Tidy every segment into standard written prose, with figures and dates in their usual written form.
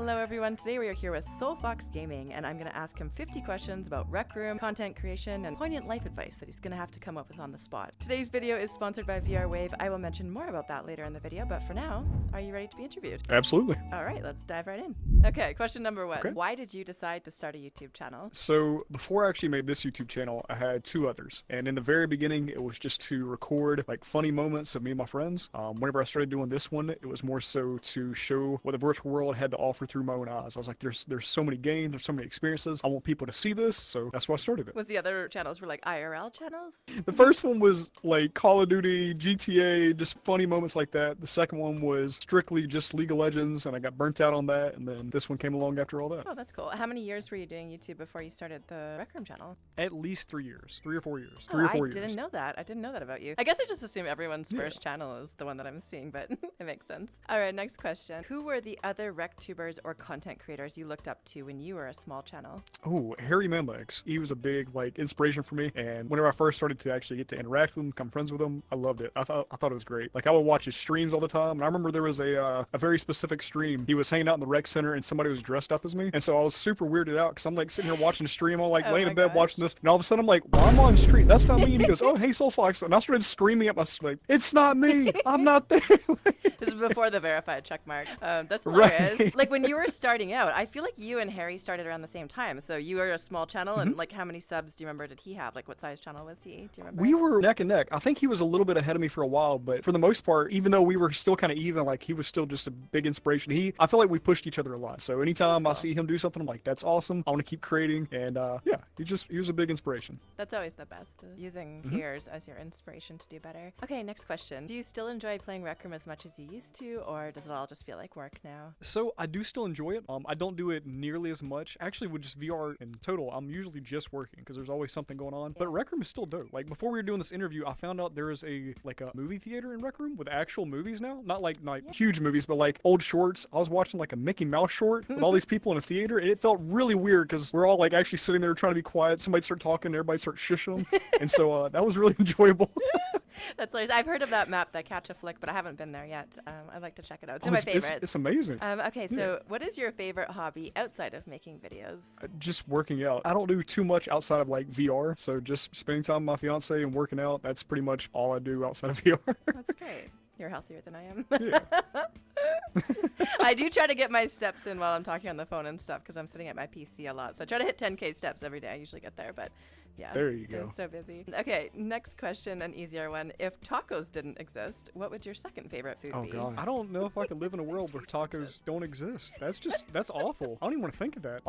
Hello everyone, today we are here with Soul Fox Gaming, and I'm going to ask him 50 questions about Rec Room, content creation, and poignant life advice that he's going to have to come up with on the spot. Today's video is sponsored by VR Wave. I will mention more about that later in the video, but for now, are you ready to be interviewed? Absolutely. Alright, let's dive right in. Okay, question number one. Okay. Why did you decide to start a YouTube channel? So before I actually made this YouTube channel, I had two others. And in the very beginning, it was just to record like funny moments of me and my friends. Whenever I started doing this one, it was more so to show what the virtual world had to offer through my own eyes. I was like, there's so many games, there's so many experiences. I want people to see this, so that's why I started it. Was the other channels were like IRL channels? The first one was like Call of Duty, GTA, just funny moments like that. The second one was strictly just League of Legends, and I got burnt out on that, and then this one came along after all that. Oh, that's cool. How many years were you doing YouTube before you started the Rec Room channel? At least 3 years. 3 or 4 years. Oh, 3 or 4 I years. didn't know that. I didn't know that about you. I guess I just assume everyone's first channel is the one that I'm seeing, but it makes sense. All right, next question. Who were the other RecTubers or content creators you looked up to when you were a small channel? Oh, Harry Manlegs. He was a big like inspiration for me, and whenever I first started to actually get to interact with him, become friends with him, I loved it. I thought it was great. Like I would watch his streams all the time, and I remember there was a very specific stream. He was hanging out in the rec center, and somebody was dressed up as me, and so I was super weirded out because I'm like sitting here watching the stream, all like laying in bed watching this, and all of a sudden I'm like, well, I'm on stream. That's not me. And he goes, oh, hey, Soul Fox, and I started screaming at my like, it's not me. I'm not there. This is before the verified check mark. That's hilarious. Right. Like when you were starting out, I feel like you and Harry started around the same time. So you were a small channel, and like how many subs do you remember did he have? Like what size channel was he? Do you remember? We were neck and neck. I think he was a little bit ahead of me for a while, but for the most part, even though we were still kind of even, like he was still just a big inspiration. I feel like we pushed each other a lot. So anytime I see him do something, I'm like, that's awesome. I want to keep creating. And yeah, he was a big inspiration. That's always the best, using peers as your inspiration to do better. Okay, next question. Do you still enjoy playing Rec Room as much as you used to, or does it all just feel like work now? So I do still enjoy it. I don't do it nearly as much. Actually, with just VR in total, I'm usually just working because there's always something going on. But Rec Room is still dope. Like before we were doing this interview, I found out there is a movie theater in Rec Room with actual movies now. Not like huge movies, but like old shorts. I was watching like a Mickey Mouse short with all these people in a theater, and it felt really weird because we're all like actually sitting there trying to be quiet. Somebody start talking, everybody start shushing them, and so that was really enjoyable. That's hilarious. I've heard of that map, that Catch a Flick, but I haven't been there yet. I'd like to check it out. It's one of my favorites. It's amazing. Okay, so what is your favorite hobby outside of making videos? Just working out. I don't do too much outside of like VR, so just spending time with my fiance and working out, that's pretty much all I do outside of VR. That's great. You're healthier than I am. Yeah. I do try to get my steps in while I'm talking on the phone and stuff because I'm sitting at my PC a lot. So I try to hit 10K steps every day. I usually get there, but yeah. There you go. It's so busy. Okay, next question, an easier one. If tacos didn't exist, what would your second favorite food be? Oh god. I don't know if I could live in a world where tacos don't exist. That's awful. I don't even want to think of that.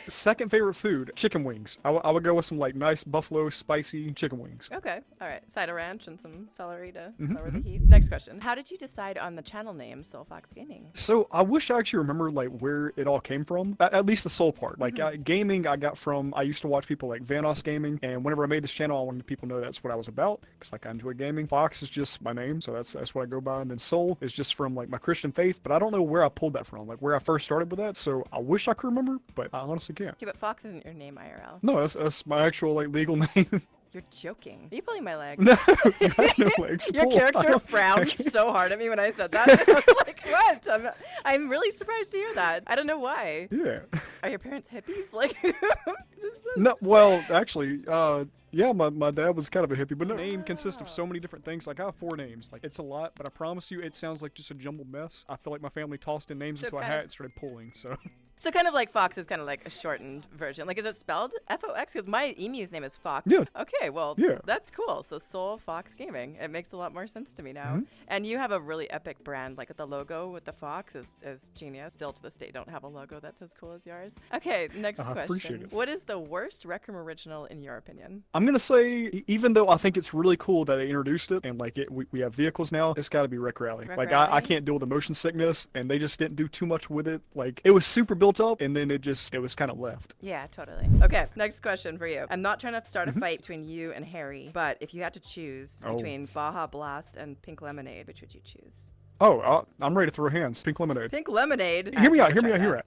Second favorite food, chicken wings. I would go with some like nice buffalo spicy chicken wings. Okay. All right. Side of ranch and some celery to lower the heat. Next question. How did you decide on the channel name Soul Fox Gaming? So I wish I actually remember like where it all came from. At least the soul part. Like gaming, I got from, I used to watch people like Vanos Gaming, and whenever I made this channel, I wanted people to know that's what I was about because like I enjoy gaming. Fox is just my name, so that's what I go by, and then Soul is just from like my Christian faith, but I don't know where I pulled that from, like where I first started with that. So I wish I could remember, but I honestly can't. Okay, but Fox isn't your name IRL. No, that's my actual like legal name. You're joking. Are you pulling my leg? No, you have no legs to Your pull. character frowned so hard at me when I said that. I was like, what? I'm really surprised to hear that. I don't know why. Yeah. Are your parents hippies? Like, No, well, actually, yeah, my dad was kind of a hippie, but the name consists of so many different things. Like I have 4 names. Like it's a lot, but I promise you, it sounds like just a jumbled mess. I feel like my family tossed in names into a hat and started pulling, so. So kind of like Fox is kind of like a shortened version. Like, is it spelled F-O-X? Because my emu's name is Fox. Yeah. Okay, well, that's cool. So Soul Fox Gaming. It makes a lot more sense to me now. And you have a really epic brand. Like the logo with the fox is genius. Still to this day, don't have a logo that's as cool as yours. Okay, next question. Appreciate it. What is the worst Rec Room original in your opinion? I'm gonna say, even though I think it's really cool that they introduced it and like we have vehicles now, it's got to be Rec Rally. I can't deal with the motion sickness, and they just didn't do too much with it. Like it was super built up, and then it was kind of left. Yeah, totally. Okay, next question for you. I'm not trying to start a fight between you and Harry, but if you had to choose between Baja Blast and Pink Lemonade, which would you choose? Oh, I'm ready to throw hands. Pink lemonade. Pink lemonade. Hear me out.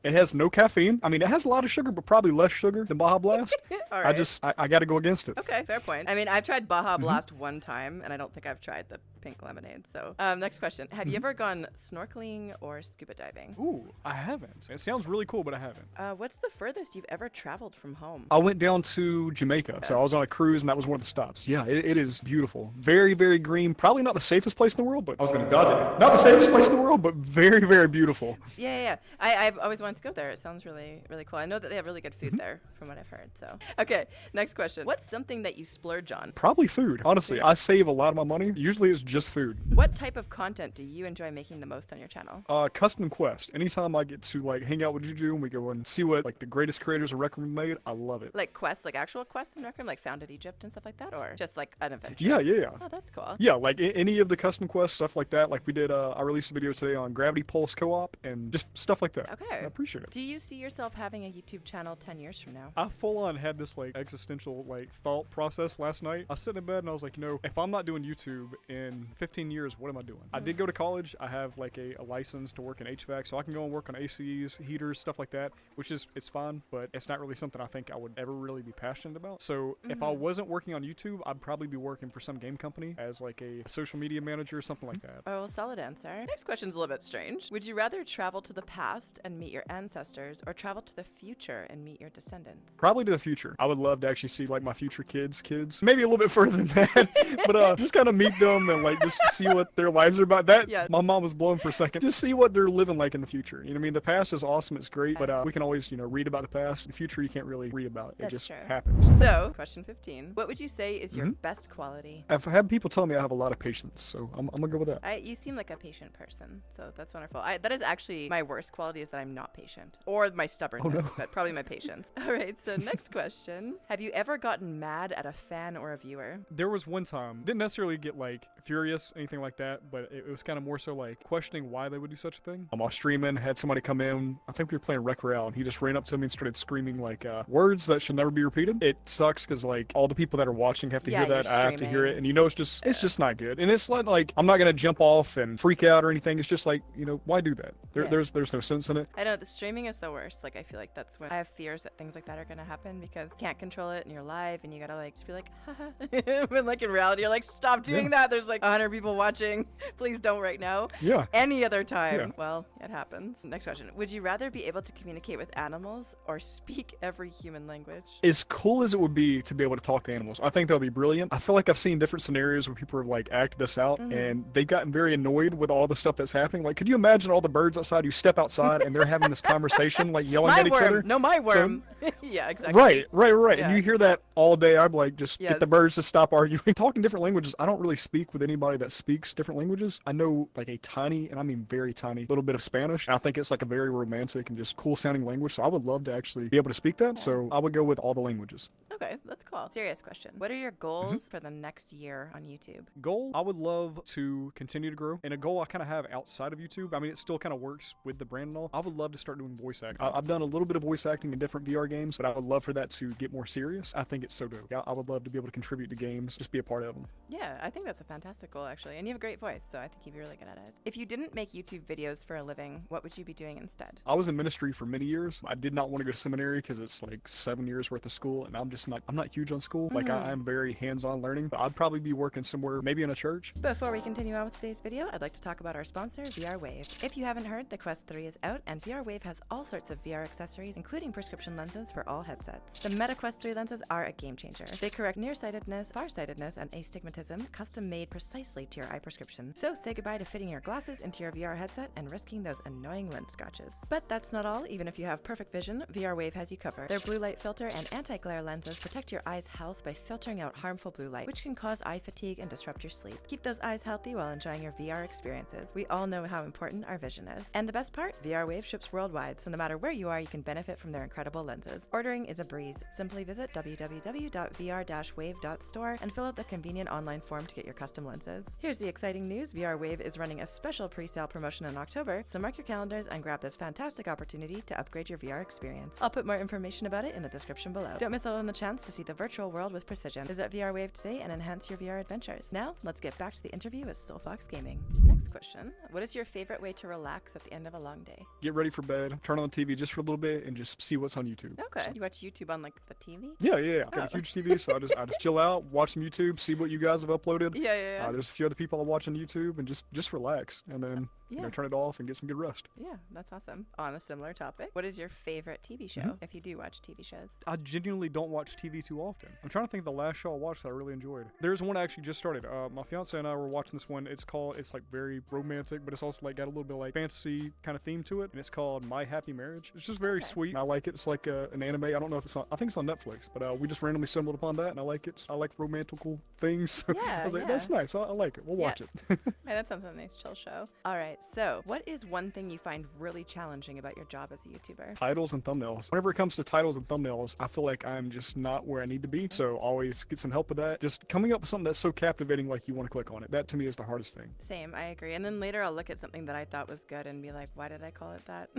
It has no caffeine. I mean, it has a lot of sugar, but probably less sugar than Baja Blast. All right. I got to go against it. Okay, fair point. I mean, I've tried Baja Blast one time, and I don't think I've tried the pink lemonade. So next question. Have you ever gone snorkeling or scuba diving? Ooh, I haven't. It sounds really cool, but I haven't. What's the furthest you've ever traveled from home? I went down to Jamaica, so I was on a cruise, and that was one of the stops. Yeah, it is beautiful. Very, very green. Probably not the safest place in the world, but I was going to dodge it. Not the safest place in the world, but very, very beautiful. Yeah. I've always wanted to go there. It sounds really, really cool. I know that they have really good food there, from what I've heard. So, okay, next question. What's something that you splurge on? Probably food. Honestly, I save a lot of my money. Usually it's just food. What type of content do you enjoy making the most on your channel? Custom quest. Anytime I get to like hang out with Juju and we go and see what like the greatest creators of Rec Room made, I love it. Like quests, like actual quests in Rec Room, like Founded Egypt and stuff like that, or just like an adventure? Yeah. Oh, that's cool. Yeah, like any of the custom quests, stuff like that. Like we did, I released a video today on Gravity Pulse Co-op and just stuff like that. Okay. I appreciate it. Do you see yourself having a YouTube channel 10 years from now? I full on had this like existential like thought process last night. I was sitting in bed and I was like, if I'm not doing YouTube in 15 years, what am I doing? I did go to college. I have like a license to work in HVAC, so I can go and work on ACs, heaters, stuff like that, which is, it's fine, but it's not really something I think I would ever really be passionate about. So if I wasn't working on YouTube, I'd probably be working for some game company as like a social media manager or something like that. Oh, well, solid answer. Next question's a little bit strange. Would you rather travel to the past and meet your ancestors or travel to the future and meet your descendants? Probably to the future. I would love to actually see like my future kids, maybe a little bit further than that, but just kind of meet them and like just see what their lives are about. That, yeah. My mom was blown for a second. Just see what they're living like in the future. You know what I mean? The past is awesome. It's great, but we can always, read about the past. The future, you can't really read about. It just happens. So, question 15. What would you say is your best quality? I've had people tell me I have a lot of patience, so I'm gonna go with that. You seem like a patient person, so that's wonderful. That is actually my worst quality, is that I'm not patient. Or my stubbornness, but probably my patience. All right, so next question. Have you ever gotten mad at a fan or a viewer? There was one time, didn't necessarily get like furious, anything like that, but it was kind of more so like questioning why they would do such a thing. I was streaming, had somebody come in, I think we were playing Rec Royale, and he just ran up to me and started screaming like words that should never be repeated. It sucks because like all the people that are watching have to hear that, I have to hear it, and it's just not good. And it's like I'm not gonna jump off and freak out or anything. It's just like, why do that? There's no sense in it. I know the streaming is the worst. Like I feel like that's when I have fears that things like that are gonna happen because you can't control it and you're live and you gotta like just be like haha. But like in reality you're like, stop doing that. There's like 100 people watching. Please don't right now. Yeah. Any other time. Well, it happens. Next question. Would you rather be able to communicate with animals or speak every human language? As cool as it would be to be able to talk to animals, I think that would be brilliant. I feel like I've seen different scenarios where people have like acted this out and they've gotten very annoyed with all the stuff that's happening. Like, could you imagine all the birds outside? You step outside and they're having this conversation, like yelling at each other. No, my worm. So, yeah, exactly. Right. Yeah. And you hear that all day. I'm like, just get the birds to stop arguing. Talking different languages. I don't really speak with anybody that speaks different languages. I know like a tiny, and I mean very tiny, little bit of Spanish. And I think it's like a very romantic and just cool sounding language. So I would love to actually be able to speak that. So I would go with all the languages. Okay, that's cool. Serious question. What are your goals for the next year on YouTube? Goal, I would love to continue to grow. And a goal I kind of have outside of YouTube, I mean, it still kind of works with the brand and all. I would love to start doing voice acting. I've done a little bit of voice acting in different VR games, but I would love for that to get more serious. I think it's so dope. I would love to be able to contribute to games, just be a part of them. Yeah, I think that's a fantastic goal, actually. And you have a great voice, so I think you'd be really good at it. If you didn't make YouTube videos for a living, what would you be doing instead? I was in ministry for many years. I did not want to go to seminary because it's like 7 years worth of school, and I'm not huge on school. Like I'm very hands-on learning, but I'd probably be working somewhere, maybe in a church. Before we continue on with today's video, I'd like to talk about our sponsor, VR Wave. If you haven't heard, the Quest 3 is out, and VR Wave has all sorts of VR accessories, including prescription lenses for all headsets. The Meta Quest 3 lenses are a game changer. They correct nearsightedness, farsightedness, and astigmatism, custom made precisely to your eye prescription. So say goodbye to fitting your glasses into your VR headset and risking those annoying lens scratches. But that's not all. Even if you have perfect vision, VR Wave has you covered. Their blue light filter and anti-glare lenses protect your eyes' health by filtering out harmful blue light, which can cause eye fatigue and disrupt your sleep. Keep those eyes healthy while enjoying your VR experiences. We all know how important our vision is. And the best part, VR Wave ships worldwide, so no matter where you are, you can benefit from their incredible lenses. Ordering is a breeze. Simply visit www.vr-wave.store and fill out the convenient online form to get your custom lenses. Here's the exciting news. VR Wave is running a special pre-sale promotion in October, so mark your calendars and grab this fantastic opportunity to upgrade your VR experience. I'll put more information about it in the description below. Don't miss out on the chance to see the virtual world with precision. Visit VR Wave today and enhance your VR adventures. Now, let's get back to the interview with SoulFox Gaming. Next question. What is your favorite way to relax at the end of a long day? Get ready for bed, turn on the TV just for a little bit, and just see what's on YouTube. Okay. So. You watch YouTube on like the TV? Yeah. Got a huge TV, so I just chill out, watch some YouTube, see what you guys have uploaded. Yeah. There's a few other people I watch on YouTube, and just relax, and then turn it off and get some good rest. Yeah, that's awesome. On a similar topic, what is your favorite TV show, if you do watch TV shows? I genuinely don't watch TV too often. I'm trying to think of the last show I watched that I really enjoyed. There's one I actually just started. My fiance and I were watching this one. It's like very romantic, but it's also like got a little bit of like fantasy kind of theme to it, and it's called My Happy Marriage. It's just very sweet. I like it. It's like an anime. I don't know if it's on, I think it's on Netflix, but we just randomly stumbled upon that, and I like it. I like romantical things. So I was like, that's nice. I like it. We'll watch it. Yeah, that sounds like a nice chill show. All right, so what is one thing you find really challenging about your job as a YouTuber? Titles and thumbnails. Whenever it comes to titles and thumbnails, I feel like I'm just not where I need to be. So always get some help with that. Just coming up with something that's so captivating, like you want to click on it. That to me is the hardest thing. Same, I agree. And then later I'll look at something that I thought was good and be like, why did I call it that?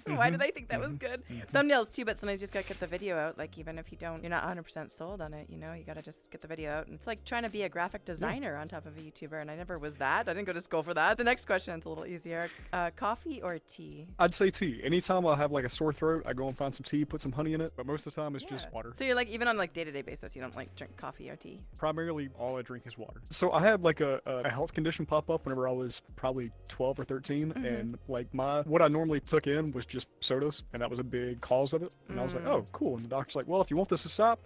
Why did I think that was good? Thumbnails too, but sometimes you just gotta get the video out. Like even if you're not 100% sold on it, you gotta just get the video out. And it's like trying to be a graphic designer on top of a YouTuber, and I never was that. I didn't go to school for that. The next question is a little easier. Coffee or tea? I'd say tea. Anytime I have like a sore throat, I go and find some tea, put some honey in it. But most of the time it's just water. So you're like, even on like day-to-day basis, you don't like drink coffee or tea? Primarily all I drink is water. So I had like a health condition pop up whenever I was probably 12 or 13, and like what I normally took in was just sodas. And that was a big cause of it. And I was like, oh, cool. And the doctor's like, well, if you want this to stop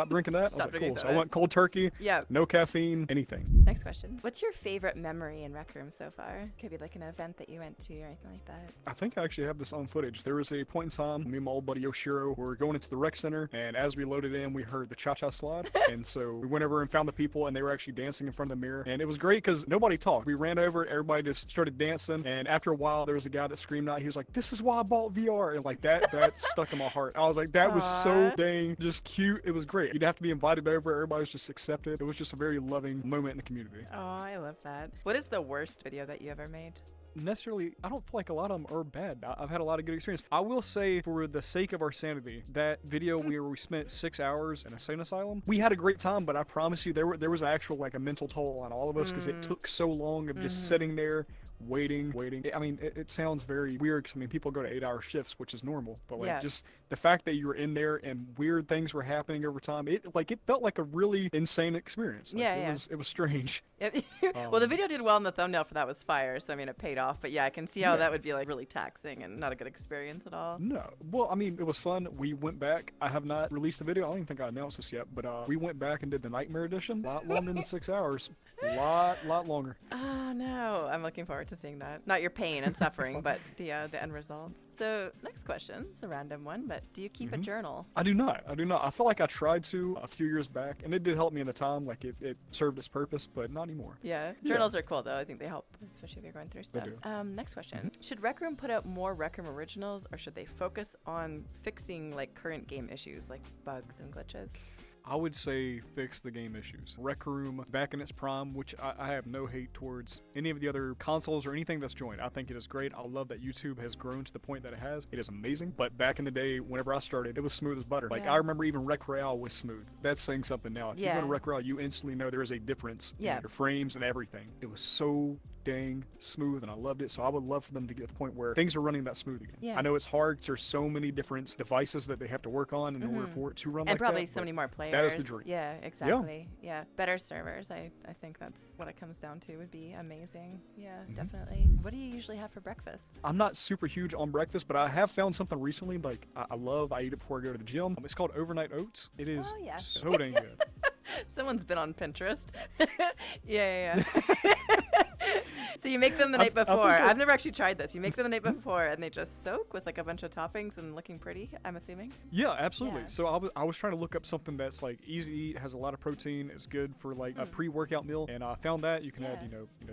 drinking that. I was like, cool. So I went cold turkey. Yeah. No caffeine, anything. Next question. What's your favorite memory in Rec Room so far? Could be like an event that you went to or anything like that. I think I actually have this on footage. There was a point in time, me and my old buddy Yoshiro were going into the rec center, and as we loaded in, we heard the cha-cha slide. And so we went over and found the people, and they were actually dancing in front of the mirror. And it was great because nobody talked. We ran over, everybody just started dancing. And after a while, there was a guy that screamed out. He was like, this is why I bought VR. And like that stuck in my heart. I was like, that was so dang just cute. It was great. You'd have to be invited over. Everybody was just accepted. It was just a very loving moment in the community. Oh, I love that. What is the worst video that you ever made? Necessarily, I don't feel like a lot of them are bad. I've had a lot of good experience. I will say, for the sake of our sanity, that video where we spent 6 hours in a sane asylum, we had a great time, but I promise you there was actual like a mental toll on all of us because it took so long of just sitting there waiting. I mean, it sounds very weird because I mean, people go to 8-hour shifts, which is normal, but like just the fact that you were in there and weird things were happening over time, it felt like a really insane experience. Like, it was strange. Well, the video did well, and the thumbnail for that was fire, so I mean, it paid off. But yeah, I can see how that would be like really taxing and not a good experience at all. No, well, I mean, it was fun. We went back. I have not released the video. I don't even think I announced this yet, but we went back and did the Nightmare Edition. A lot longer than 6 hours. Lot longer. Oh no, I'm looking forward to seeing that. Not your pain and suffering, but the end results. So next question, it's a random one, but do you keep a journal? I do not. I feel like I tried to a few years back, and it did help me in the time. Like it served its purpose, but not anymore. Yeah, journals are cool though. I think they help, especially if you're going through stuff. They do. Next question: should Rec Room put out more Rec Room originals, or should they focus on fixing like current game issues like bugs and glitches? I would say fix the game issues. Rec Room back in its prime, which I have no hate towards any of the other consoles or anything that's joined. I think it is great. I love that YouTube has grown to the point that it has. It is amazing. But back in the day, whenever I started, it was smooth as butter. Like I remember even Rec Royale was smooth. That's saying something now. If you go to Rec Royale, you instantly know there is a difference in your frames and everything. It was so dang smooth, and I loved it. So I would love for them to get to the point where things are running that smooth again. I know it's hard. There's so many different devices that they have to work on in order for it to run like that. And probably so many more players. That is the dream. Yeah, exactly. Yeah. Better servers. I think that's what it comes down to. Would be amazing. Yeah, definitely. What do you usually have for breakfast? I'm not super huge on breakfast, but I have found something recently. Like I eat it before I go to the gym. It's called overnight oats. It is so dang good. Someone's been on Pinterest. yeah. So you make them the night before. I've never actually tried this. You make them the night before, and they just soak with like a bunch of toppings and looking pretty, I'm assuming. Yeah, absolutely. Yeah. So I was trying to look up something that's like easy to eat, has a lot of protein, is good for like a pre-workout meal, and I found that you can add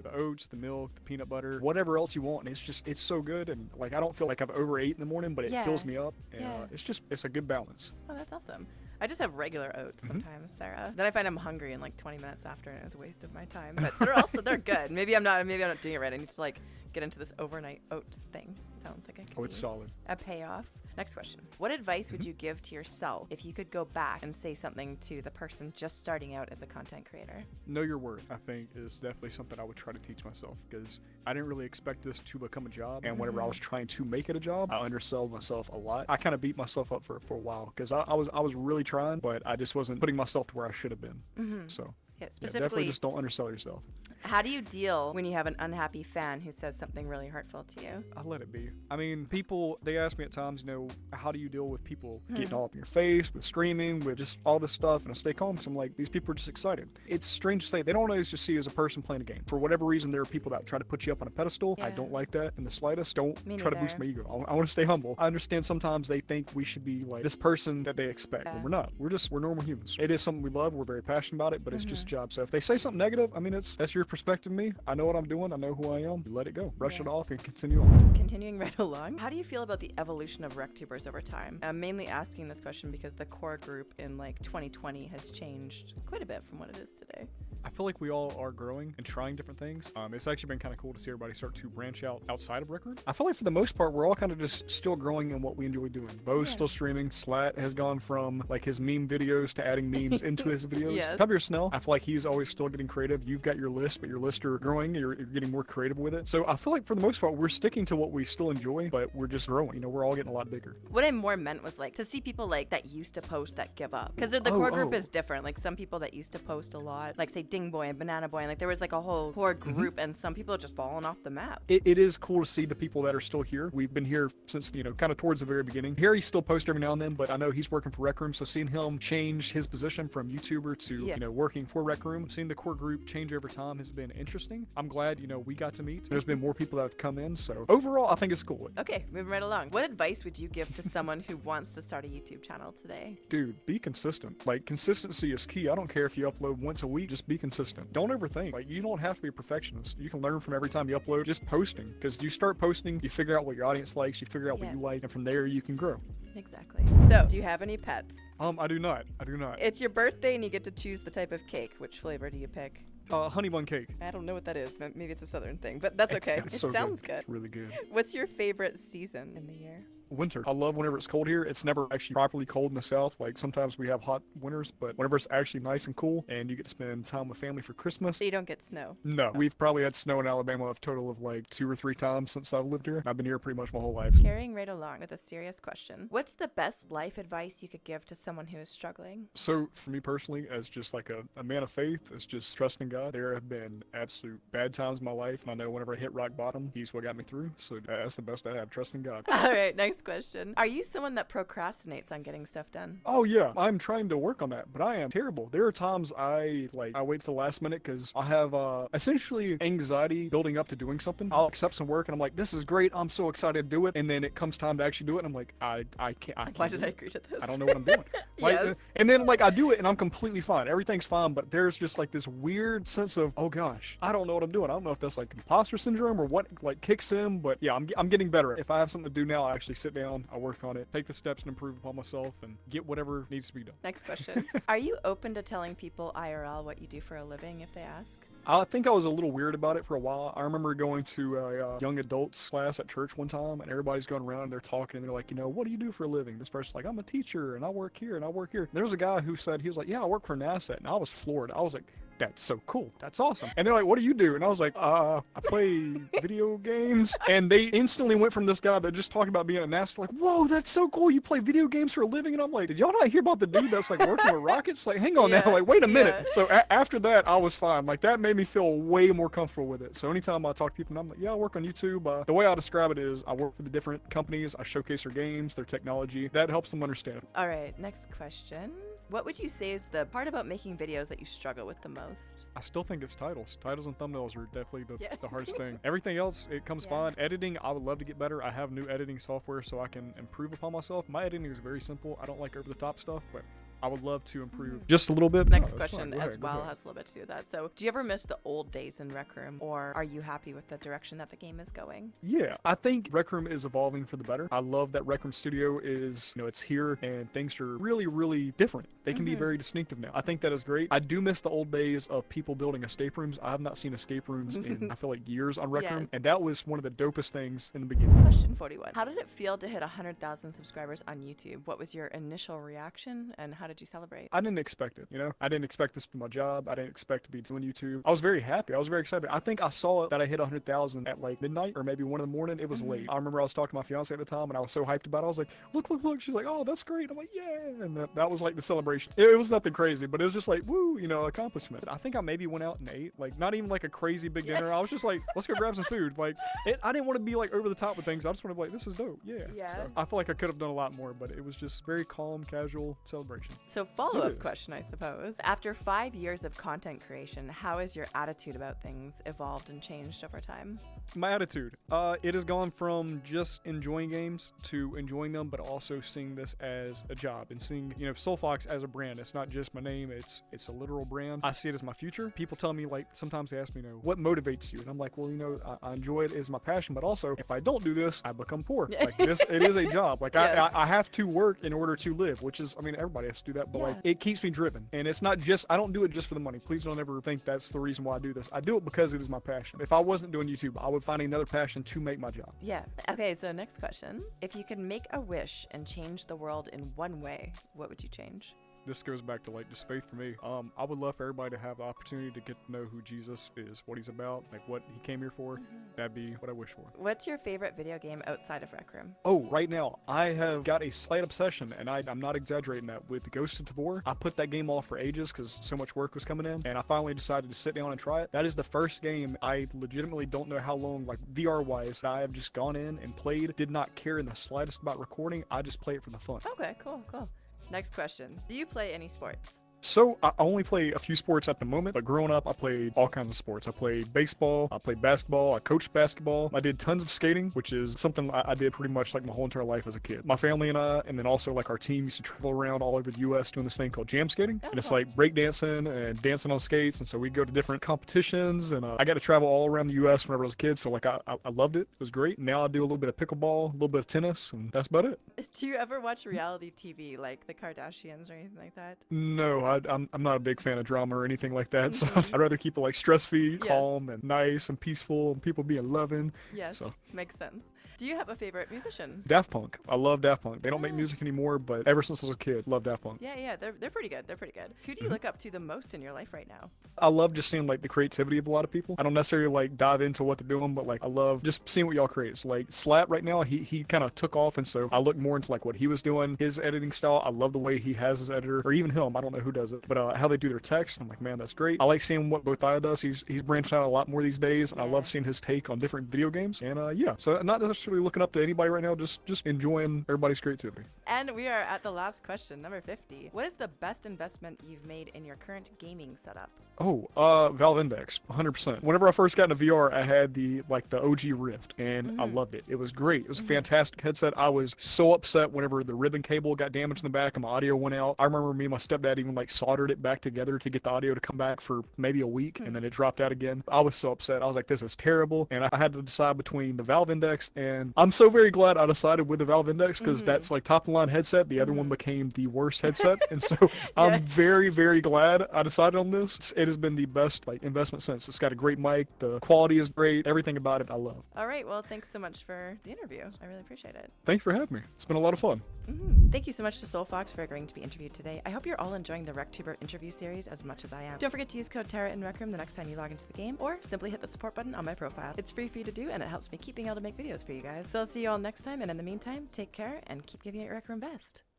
the oats, the milk, the peanut butter, whatever else you want, and it's so good. And like I don't feel like I've overate in the morning, but it fills me up, and it's a good balance. Oh, that's awesome. I just have regular oats sometimes, Sarah. Then I find I'm hungry in like 20 minutes after, and it's a waste of my time. But they're good. Maybe I'm not doing it right. I need to like get into this overnight oats thing. Sounds like it's solid. A payoff. Next question. What advice would you give to yourself if you could go back and say something to the person just starting out as a content creator? Know your worth, I think, is definitely something I would try to teach myself, because I didn't really expect this to become a job. And whenever I was trying to make it a job, I undersold myself a lot. I kind of beat myself up for a while, because I was really trying, but I just wasn't putting myself to where I should have been. So Yeah, definitely specifically, just don't undersell yourself. how do you deal when you have an unhappy fan who says something really hurtful to you? I let it be. I mean, people, they ask me at times, how do you deal with people getting all up in your face, with screaming, with just all this stuff, and I stay calm because I'm like, these people are just excited. It's strange to say, they don't always just see you as a person playing a game. For whatever reason, there are people that try to put you up on a pedestal. I don't like that in the slightest. Don't Me try to neither. boost my ego. I want to stay humble. I understand sometimes they think we should be like this person that they expect, but we're not. We're normal humans. It is something we love. We're very passionate about it, but it's just a job. So if they say something negative, I mean, that's your perspective of me. I know what I'm doing. I know who I am. You let it go. Brush it off and continue on. Continuing right along, how do you feel about the evolution of RecTubers over time? I'm mainly asking this question because the core group in like 2020 has changed quite a bit from what it is today. I feel like we all are growing and trying different things. It's actually been kind of cool to see everybody start to branch out outside of Rec Room. I feel like for the most part, we're all kind of just still growing in what we enjoy doing. Bo's still streaming. Slat has gone from like his meme videos to adding memes into his videos. Yes. Cover Your Snell, I feel like he's always still getting creative. You've got your list, but your lists are growing. You're getting more creative with it. So I feel like for the most part, we're sticking to what we still enjoy, but we're just growing. We're all getting a lot bigger. What I more meant was like to see people like that used to post that give up, because the core group is different. Like some people that used to post a lot, like say Ding Boy and Banana Boy, and like there was like a whole core group, and some people are just falling off the map. It is cool to see the people that are still here. We've been here since, kind of towards the very beginning. Harry still posts every now and then, but I know he's working for Rec Room, so seeing him change his position from YouTuber to, working for Rec Room, seeing the core group change over time has been interesting. I'm glad, we got to meet. There's been more people that have come in, so overall, I think it's cool. Okay, moving right along. What advice would you give to someone who wants to start a YouTube channel today? Dude, be consistent. Like, consistency is key. I don't care if you upload once a week, just be consistent. Don't overthink. Like, you don't have to be a perfectionist. You can learn from every time you upload, just posting. Because you start posting, you figure out what your audience likes, you figure out what you like, and from there you can grow. Exactly. So, do you have any pets? I do not. It's your birthday and you get to choose the type of cake. Which flavor do you pick? Honey bun cake. I don't know what that is. Maybe it's a southern thing, but that's okay. It so sounds good. It's really good. What's your favorite season in the year? Winter. I love whenever it's cold here. It's never actually properly cold in the south. Like sometimes we have hot winters, but whenever it's actually nice and cool and you get to spend time with family for Christmas. So you don't get snow? No. We've probably had snow in Alabama a total of like 2 or 3 times since I've lived here. I've been here pretty much my whole life. Carrying right along with a serious question. What's the best life advice you could give to someone who is struggling? So for me personally, as just like a man of faith, it's just trusting God. There have been absolute bad times in my life, and I know whenever I hit rock bottom, He's what got me through. So that's the best I have, trusting God. All right, next question. Are you someone that procrastinates on getting stuff done? Oh yeah, I'm trying to work on that, but I am terrible. There are times I wait to the last minute because I have essentially anxiety building up to doing something. I'll accept some work and I'm like, this is great, I'm so excited to do it, and then it comes time to actually do it and I'm like, I can't. Why did I agree to this? I don't know what I'm doing. Yes. And then I do it and I'm completely fine. Everything's fine, but there's just like this weird sense of, oh gosh, I don't know what I'm doing. I don't know if that's like imposter syndrome or what kicks in, but yeah, I'm getting better. If I have something to do now, I actually sit down, I work on it, take the steps to improve upon myself and get whatever needs to be done. Next question. Are you open to telling people IRL what you do for a living if they ask? I think I was a little weird about it for a while. I remember going to a young adults class at church one time, and everybody's going around and they're talking, and they're like, what do you do for a living? This person's like, I'm a teacher, and I work here, and I work here. There was a guy who said, he was like, yeah, I work for NASA, and I was floored. I was like, that's so cool. That's awesome. And they're like, what do you do? And I was like, I play video games. And they instantly went from this guy that just talked about being a NASA, like, whoa, that's so cool. You play video games for a living? And I'm like, did y'all not hear about the dude that's working with rockets? Like, hang on now. Like, wait a minute. So after that, I was fine. Like, that made me feel way more comfortable with it. So anytime I talk to people, and I'm like, yeah, I work on YouTube. The way I describe it is I work for the different companies. I showcase their games, their technology. That helps them understand. All right, next question. What would you say is the part about making videos that you struggle with the most? I still think it's titles. Titles and thumbnails are definitely the hardest thing. Everything else, it comes fine. Editing, I would love to get better. I have new editing software so I can improve upon myself. My editing is very simple. I don't like over-the-top stuff, but I would love to improve just a little bit. Next question as well has a little bit to do with that. So, do you ever miss the old days in Rec Room, or are you happy with the direction that the game is going? Yeah, I think Rec Room is evolving for the better. I love that Rec Room Studio is, it's here and things are really, really different. They can be very distinctive now. I think that is great. I do miss the old days of people building escape rooms. I have not seen escape rooms in, I feel like, years on Rec Room, and that was one of the dopest things in the beginning. Question 41. How did it feel to hit 100,000 subscribers on YouTube? What was your initial reaction, and how did did you celebrate? I didn't expect it, you know? I didn't expect this to be my job. I didn't expect to be doing YouTube. I was very happy. I was very excited. I think I saw that I hit 100,000 at like midnight or maybe 1 in the morning. It was late. I remember I was talking to my fiance at the time and I was so hyped about it. I was like, look, look, look. She's like, oh, that's great. I'm like, yeah. And that was like the celebration. It was nothing crazy, but it was just like, woo, you know, accomplishment. I think I maybe went out and ate, like not even like a crazy big dinner. I was just like, let's go grab some food. Like I didn't want to be like over the top with things. I just wanted to be like, this is dope. Yeah. So I feel like I could have done a lot more, but it was just very calm, casual celebration. So follow-up question, I suppose. After 5 years of content creation, how has your attitude about things evolved and changed over time? My attitude, it has gone from just enjoying games to enjoying them, but also seeing this as a job and seeing, you know, SoulFox as a brand. It's not just my name, it's a literal brand. I see it as my future. People tell me, like, sometimes they ask me, you know, what motivates you? And I'm like, well, you know, I enjoy it as my passion, but also if I don't do this, I become poor. Like this, it is a job. Like yes. I have to work in order to live, which is, I mean, everybody has to do that, but like it keeps me driven. And it's not just, I don't do it just for the money. Please don't ever think that's the reason why I do this. I do it because it is my passion. If I wasn't doing YouTube, I would find another passion to make my job. Yeah. Okay, so next question. If you could make a wish and change the world in one way, what would you change? This goes back to like just faith for me. I would love for everybody to have the opportunity to get to know who Jesus is, what he's about, like what he came here for. That'd be what I wish for. What's your favorite video game outside of Rec Room? Oh, right now I have got a slight obsession, and I'm not exaggerating that, with Ghost of Tabor. I put that game off for ages because so much work was coming in, and I finally decided to sit down and try it. That is the first game I legitimately don't know how long, like VR wise, that I have just gone in and played. Did not care in the slightest about recording. I just play it for the fun. Okay, cool. Next question. Do you play any sports? So I only play a few sports at the moment, but growing up, I played all kinds of sports. I played baseball, I played basketball, I coached basketball. I did tons of skating, which is something I did pretty much like my whole entire life as a kid. My family and I, and then also like our team used to travel around all over the U.S. doing this thing called jam skating. And it's like breakdancing and dancing on skates. And so we go to different competitions, and I got to travel all around the U.S. whenever I was a kid. So like I loved it. It was great. Now I do a little bit of pickleball, a little bit of tennis, and that's about it. Do you ever watch reality TV like the Kardashians or anything like that? No, I'm not a big fan of drama or anything like that, so I'd rather keep it like stress-free, calm, and nice and peaceful, and people being loving. Yes, so makes sense. Do you have a favorite musician? Daft Punk. I love Daft Punk. They don't make music anymore, but ever since I was a kid, love Daft Punk. Yeah, they're pretty good. Who do you look up to the most in your life right now? I love just seeing like the creativity of a lot of people. I don't necessarily like dive into what they're doing, but like I love just seeing what y'all create. So like Slap right now, he kind of took off, and so I look more into like what he was doing, his editing style. I love the way he has his editor, or even him. I don't know who does it, but how they do their text. I'm like, man, that's great. I like seeing what Baja does. He's branched out a lot more these days, and I love seeing his take on different video games. And yeah, so not necessarily looking up to anybody right now, just enjoying everybody's creativity. And we are at the last question, number 50. What is the best investment you've made in your current gaming setup? Oh, Valve Index, 100%. Whenever I first got into VR, I had the OG Rift, and I loved it. It was great. It was a fantastic headset. I was so upset whenever the ribbon cable got damaged in the back and my audio went out. I remember me and my stepdad even like soldered it back together to get the audio to come back for maybe a week, and then it dropped out again. I was so upset. I was like, this is terrible, and I had to decide between the Valve Index, and I'm so very glad I decided with the Valve Index, because that's like top of the line headset. The other one became the worst headset, and so I'm very, very glad I decided on this. It has been the best like investment since. It's got a great mic, the quality is great, everything about it I love. All right, well, thanks so much for the interview. I really appreciate it. Thanks for having me. It's been a lot of fun. Thank you so much to SoulFox for agreeing to be interviewed today. I hope you're all enjoying the RecTuber interview series as much as I am. Don't forget to use code Tara in Rec Room the next time you log into the game, or simply hit the support button on my profile. It's free for you to do, and it helps me keep being able to make videos for you guys. So I'll see you all next time, and in the meantime, take care and keep giving it your Rec Room best.